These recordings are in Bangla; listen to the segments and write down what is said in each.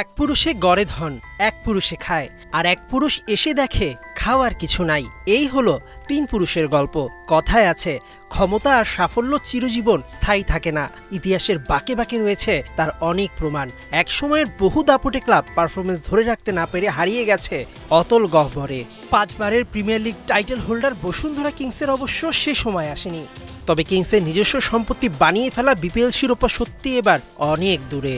এক পুরুষে গড়ে ধন, এক পুরুষে খায়, আর এক পুরুষ এসে দেখে খাওয়ার কিছু নাই। এই হলো তিন পুরুষের গল্প। কথায় আছে, ক্ষমতা আর সাফল্য চিরজীবন স্থায়ী থাকে না। ইতিহাসের বাঁকে বাঁকে রয়েছে তার অনেক প্রমাণ। এক সময়ের বহু দাপুটে ক্লাব পারফরমেন্স ধরে রাখতে না পেরে হারিয়ে গেছে অতল গহ্বরে। 5 বারের premier league title holder Bashundhara কিংসের অবশ্য সে সময় আসেনি। তবে কিংসের নিজস্ব সম্পত্তি বানিয়ে ফেলা বিপিএল শিরোপা সত্যি এবার অনেক দূরে।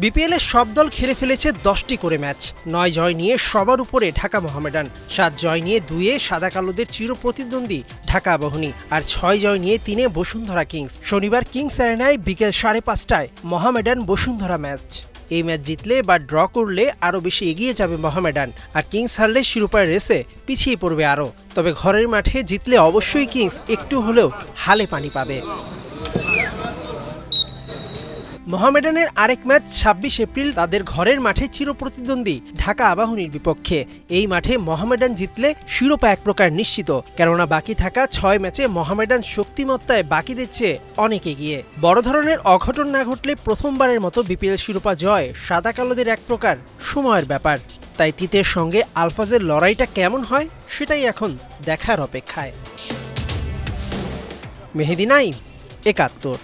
বিপিএল এর সব দল খেলে ফেলেছে 10টি করে ম্যাচ। 9 জয় নিয়ে সবার উপরে ঢাকা মোহামেডান, 7 জয় নিয়ে 2-এ সাদা কালোদের চিরপ্রতিদ্বন্দ্বী ঢাকা আবাহনী, আর 6 জয় নিয়ে 3-এ বসুন্ধরা কিংস। শনিবার কিংস অ্যারেনায় বিকেল 5:30টায় মোহামেডান বসুন্ধরা ম্যাচ। এই ম্যাচ জিতলে বা ড্র করলে আরও বেশি এগিয়ে যাবে মোহামেডান, আর কিংস হারলে শিরোপার রেসে পিছিয়ে পড়বে আরও। তবে ঘরের মাঠে জিতলে অবশ্যই কিংস একটু হলেও হালে পানি পাবে। মোহামেডানের আরেক ম্যাচ 26 এপ্রিল তাদের ঘরের মাঠে চিরপ্রতিদ্বন্দ্বী ঢাকা আবাহনীর বিপক্ষে। এই মাঠে মোহামেডান জিতলে শিরোপা এক প্রকার নিশ্চিত, কেননা বাকি থাকা 6 ম্যাচে মোহামেডান শক্তিমত্তায় বাকিদের চেয়ে অনেক এগিয়ে। বড় ধরনের অঘটন না ঘটলে প্রথমবারের মতো বিপিএল শিরোপা জয় সাদা কালোদের এক প্রকার সময়ের ব্যাপার। তাই তিতের সঙ্গে আলফাজের লড়াইটা কেমন হয় সেটাই এখন দেখার অপেক্ষায়। মেহেদী নাইম, 71।